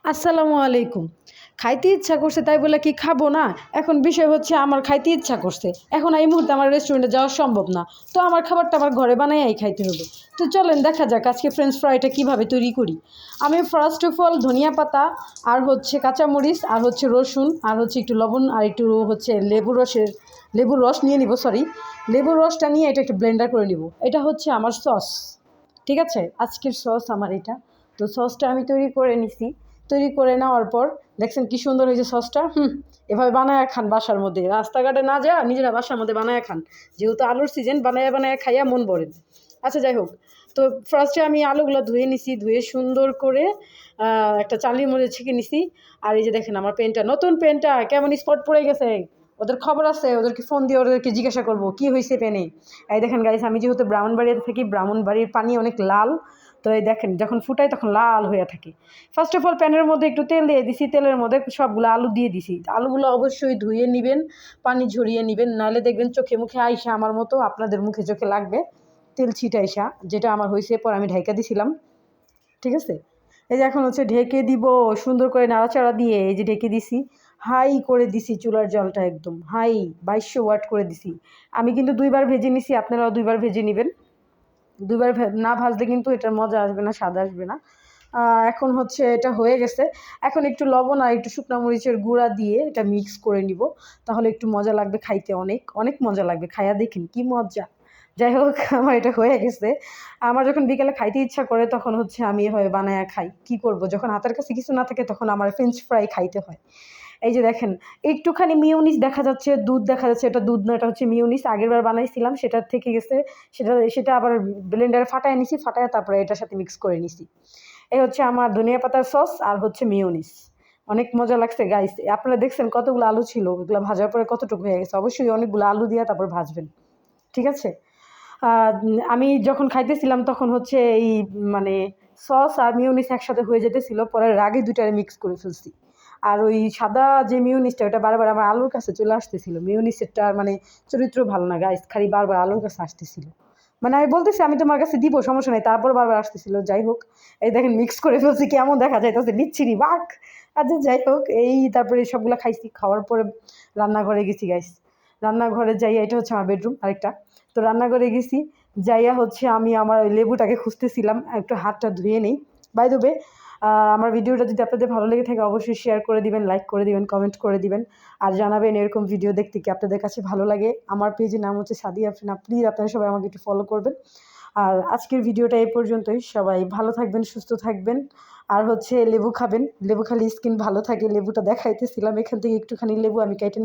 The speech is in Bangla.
আসসালামু আলাইকুম। খাইতে ইচ্ছা করছে তাই বলে কি খাবো না? এখন বিষয় হচ্ছে আমার খাইতে ইচ্ছা করছে। এখন এই মুহূর্তে আমার রেস্টুরেন্টে যাওয়া সম্ভব না। তো আমার খাবারটা আমার ঘরে বানাইয়াই খাইতে হবে। তো চলেন দেখা যাক আজকে ফ্রেঞ্চ ফ্রাইটা কীভাবে তৈরি করি। আমি ফার্স্ট অফ অল ধনিয়া পাতা আর হচ্ছে কাঁচামরিচ আর হচ্ছে রসুন আর হচ্ছে একটু লবণ আর একটু হচ্ছে লেবুর রস নিয়ে নিব, লেবুর রসটা নিয়ে এটা একটু ব্লেন্ডার করে নিব। এটা হচ্ছে আমার সস, ঠিক আছে? আজকের সস আমার এটা। তো সসটা আমি তৈরি করে নিছি। তৈরি করে নেওয়ার পর দেখছেন কি সুন্দর হয়েছে সসটা। এভাবে বানায় খান বাসার মধ্যে, রাস্তাঘাটে না যা নিজেরা বাসার মধ্যে বানায় খান। যেহেতু আলুর সিজন, বানায় খাইয়া মন ভরে। আচ্ছা যাই হোক, তো ফার্স্টে আমি আলুগুলো ধুয়ে নিছি, ধুয়ে সুন্দর করে একটা চালির মধ্যে ছেঁকে নিছি। আর এই যে দেখেন আমার পেনটা, নতুন পেনটা কেমন স্পট পড়ে গেছে। ওদের খবর আছে, ওদেরকে ফোন দিয়ে ওদেরকে জিজ্ঞাসা করবো কী হয়েছে পেনে। এই দেখেন গাইস, আমি যেহেতু ব্রাহ্মণবাড়িয়াতে থাকি, ব্রাহ্মণবাড়ির পানি অনেক লাল। তো এই দেখেন যখন ফুটাই তখন লাল হয়ে থাকে। ফার্স্ট অফ অল প্যানের মধ্যে একটু তেল দিয়ে দিছি, তেলের মধ্যে সবগুলো আলু দিয়ে দিছি। আলুগুলো অবশ্যই ধুয়ে নেবেন, পানি ঝরিয়ে নেবেন, নাহলে দেখবেন চোখে মুখে আইসা আমার মতো আপনাদের মুখে চোখে লাগবে তেল ছিটাইসা, যেটা আমার হয়েছে। পর আমি ঢাইকা দিছিলাম, ঠিক আছে? এই যে এখন হচ্ছে ঢেকে দিব, সুন্দর করে নাড়াচাড়া দিয়ে এই যে ঢেকে দিছি। হাই করে দিছি চুলার জলটা, একদম হাই 2200 ওয়াট করে দিছি। আমি কিন্তু 2বার ভেজে নিছি, আপনারাও 2বার ভেজে নেবেন। 2বার না ভাজলে কিন্তু এটার মজা আসবে না, স্বাদ আসবে না। এখন হচ্ছে এটা হয়ে গেছে। এখন একটু লবণ আর একটু শুকনো মরিচের গুঁড়া দিয়ে এটা মিক্স করে নিব, তাহলে একটু মজা লাগবে খাইতে, অনেক অনেক মজা লাগবে। খাইয়া দেখেন কি মজা। যাই হোক, আমার এটা হয়ে গেছে। আমার যখন বিকেলে খাইতে ইচ্ছা করে তখন হচ্ছে আমি এভাবে বানায়া খাই। কি করব, যখন হাতের কাছে কিছু না থাকে তখন আমার ফ্রেঞ্চ ফ্রাই খাইতে হয়। এই যে দেখেন একটুখানি মিউনিস দেখা যাচ্ছে, দুধ দেখা যাচ্ছে। এটা দুধ না, এটা হচ্ছে মিউনিস। আগেরবার বানাইছিলাম, সেটার থেকে গেছে। সেটা আবার ব্লেন্ডারে ফাটায় নিছি, ফাটায় তারপরে এটার সাথে মিক্স করে নিছি। এই হচ্ছে আমার ধনিয়া পাতার সস আর হচ্ছে মিউনিস। অনেক মজা লাগছে গাইস। আপনারা দেখছেন কতগুলো আলু ছিল, ওগুলো ভাজার পরে কতটুকু হয়ে গেছে। অবশ্যই অনেকগুলো আলু দিয়ে তারপর ভাজবেন, ঠিক আছে? আমি যখন খাইতেছিলাম তখন হচ্ছে এই মানে সস আর মিউনিস একসাথে হয়ে যেতেছিল, পরে রাগে দুইটারে মিক্স করে ফেলছি। আর ওই সাদা যে মিউনিসটা, ওটা বারবার আমার আলুর কাছে চলে আসতেছিল। মিউনিসেরটা মানে চরিত্র ভালো না গাইস, খালি বারবার আলুর কাছে আসতেছিল। মানে আমি বলতেছি আমি তোমার কাছে দিব, সমস্যা নেই, তারপর বারবার আসতেছিল। যাই হোক, এই দেখেন মিক্স করে ফেলছি, কেমন দেখা যাইতেছে, বিচ্ছিরি বাক। আচ্ছা যাই হোক, এই তারপরে সবগুলো খাইছি। খাওয়ার পরে রান্নাঘরে গেছি গাইস। রান্নাঘরে যাই, এটা হচ্ছে আমার বেডরুম আরেকটা। তো রান্নাঘরে গেছি, যাইয়া হচ্ছে আমি আমার ওই লেবুটাকে খুঁজতেছিলাম, একটু হাতটা ধুয়ে নেই। বাই দ্য ওয়ে, আমার ভিডিওটা যদি আপনাদের ভালো লেগে থাকে অবশ্যই শেয়ার করে দিবেন, লাইক করে দিবেন, কমেন্ট করে দিবেন। আর জানাবেন এরকম ভিডিও দেখতে কি আপনাদের কাছে ভালো লাগে। আমার পেজের নাম হচ্ছে সাদিয়া আফরিনা। প্লিজ আপনারা সবাই আমাকে একটু ফলো করবেন। আর আজকের ভিডিওটা এই পর্যন্তই। সবাই ভালো থাকবেন, সুস্থ থাকবেন। আর হচ্ছে লেবু খাবেন, লেবু খালি স্কিন ভালো থাকে। লেবুটা দেখাইতেছিলাম, এখান থেকে একটুখানি লেবু আমি কেটে